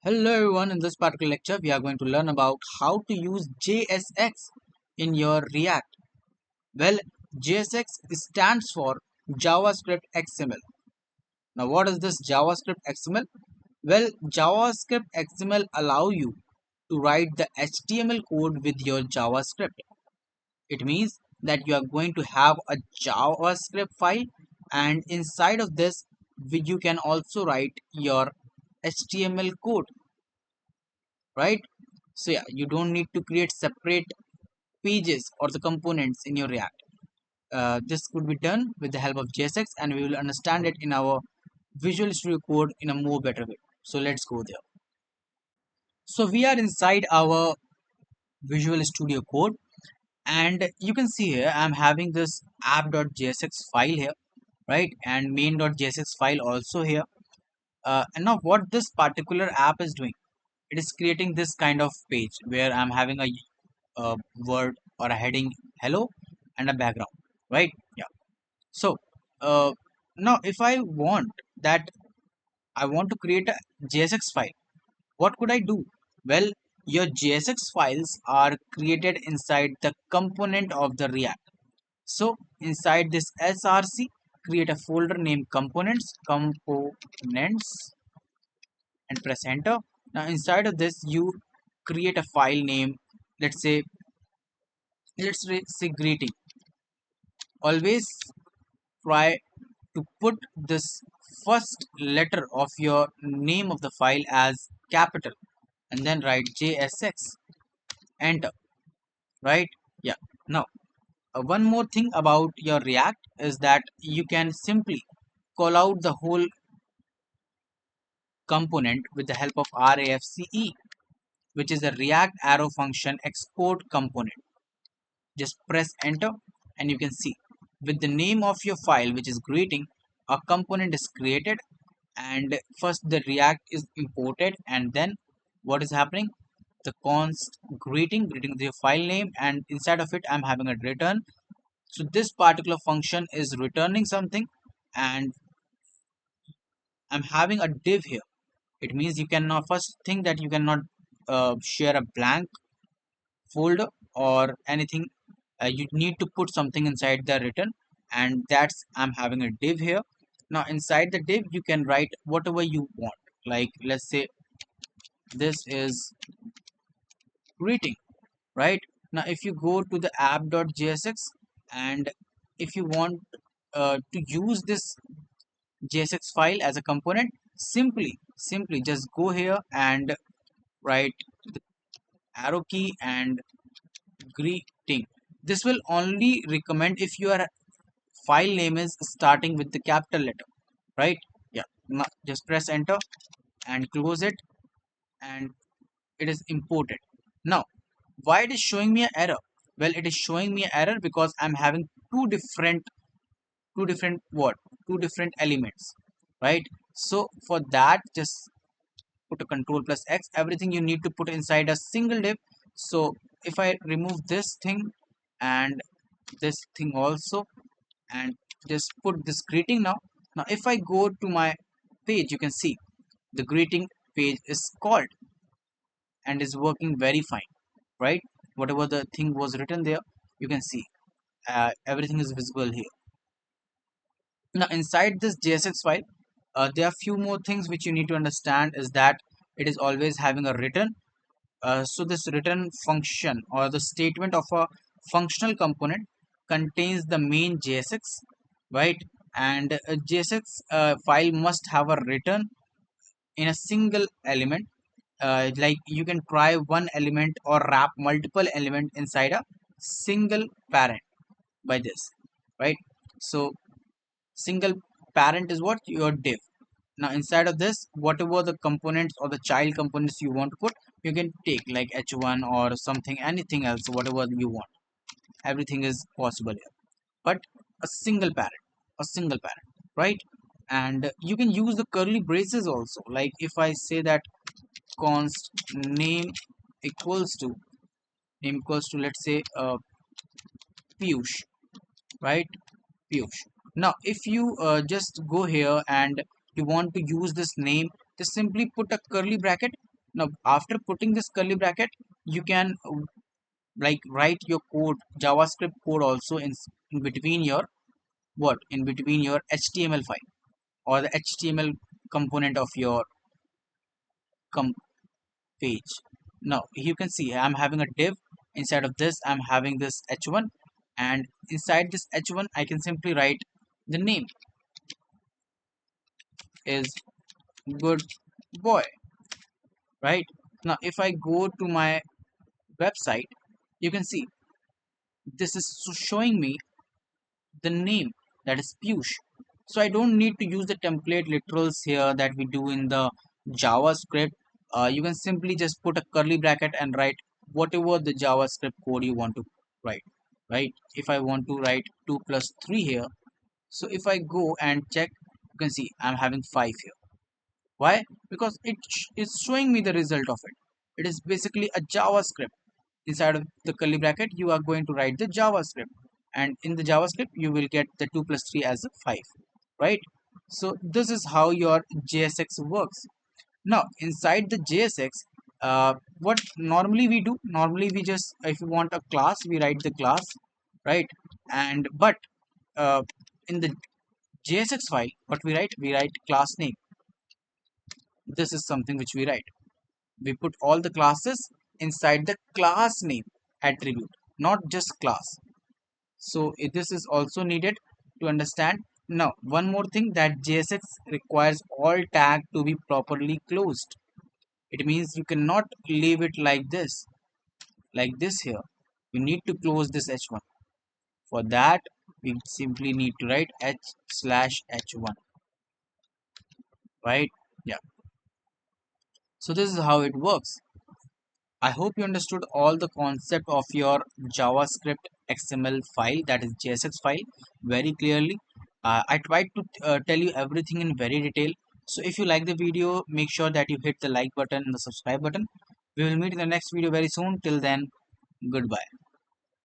Hello everyone, in this particular lecture we are going to learn about how to use JSX in your React. Well, JSX stands for JavaScript XML. Now what is this JavaScript XML? Well, JavaScript XML allow you to write the HTML code with your JavaScript. It means that you are going to have a JavaScript file, and inside of this you can also write your HTML code, right? So yeah, you don't need to create separate pages or the components in your React. This could be done with the help of JSX, and we will understand it in our Visual Studio Code in a more better way. So let's go there. So we are inside our Visual Studio Code, and you can see here I'm having this app.jsx file here, right? And main.jsx file also here. And now what this particular app is doing, it is creating this kind of page where I'm having a word or a heading hello and a background, right? Yeah. So uh, now if I want that, I want to create a JSX file, what could I do? Well, your JSX files are created inside the component of the React. So inside this src, create a folder named components and press enter. Now inside of this you create a file name. let's say let's say greeting. Always try to put this first letter of your name of the file as capital, and then write JSX, enter, right? Yeah. Now one more thing about your React is that you can simply call out the whole component with the help of RAFCE, which is a React arrow function export component. Just press enter, and you can see with the name of your file, which is greeting, a component is created, and first the React is imported, and then what is happening, the const greeting is your file name, and inside of it I'm having a return. So this particular function is returning something, and I'm having a div here. It means you cannot, first thing that you cannot share a blank folder or anything. You need to put something inside the return, and that's I'm having a div here. Now inside the div you can write whatever you want, like let's say this is greeting, right? Now if you go to the app.jsx, and if you want to use this JSX file as a component, simply just go here and write the arrow key and greeting. This will only recommend if your file name is starting with the capital letter, right? Yeah. Now just press enter and close it, and it is imported. Now why it is showing me an error? Well, it is showing me an error because I'm having two different what two different elements, right? So for that, just put a control plus X. Everything you need to put inside a single div. So if I remove this thing and this thing also, and just put this greeting. Now if I go to my page, you can see the greeting page is called and is working very fine, right? Whatever the thing was written there, you can see everything is visible here. Now inside this JSX file, there are few more things which you need to understand, is that it is always having a return. So this return function or the statement of a functional component contains the main JSX, right? And a JSX file must have a return in a single element. Like you can try one element or wrap multiple element inside a single parent by this, right? So single parent is what your div. Now inside of this, whatever the components or the child components you want to put, you can take like h1 or something, anything else, whatever you want. Everything is possible here, but a single parent, right? And you can use the curly braces also, like if I say that const name equals to let's say Piyush, right? Piyush. Now if you just go here and you want to use this name, just simply put a curly bracket, Now after putting this curly bracket, you can like write your code, JavaScript code also in between your what, in between your HTML file or the HTML component of your page. Now you can see I'm having a div. Inside of this I'm having this h1, and inside this h1 I can simply write the name is good boy, right? Now if I go to my website, you can see this is showing me the name, that is Piyush. So I don't need to use the template literals here that we do in the JavaScript. You can simply just put a curly bracket and write whatever the JavaScript code you want to write, right? If I want to write 2 plus 3 here, so if I go and check, you can see I'm having 5 here. Why? Because it is showing me the result of it. It is basically a JavaScript. Inside of the curly bracket you are going to write the JavaScript, and in the JavaScript you will get the 2 plus 3 as a 5, right? So this is how your JSX works. Now inside the JSX, what normally we do, normally we just, if you want a class, we write the class, right? And but uh, in the JSX file, what we write class name. This is something which we write. We put all the classes inside the class name attribute, not just class. So this is also needed to understand. Now one more thing, that JSX requires all tag to be properly closed. It means you cannot leave it like this here. You need to close this h1. For that we simply need to write h/h1, right? Yeah. So this is how it works. I hope you understood all the concept of your JavaScript XML file, that is JSX file, very clearly. I tried to tell you everything in very detail. So if you like the video, make sure that you hit the like button and the subscribe button. We will meet in the next video very soon. Till then, goodbye.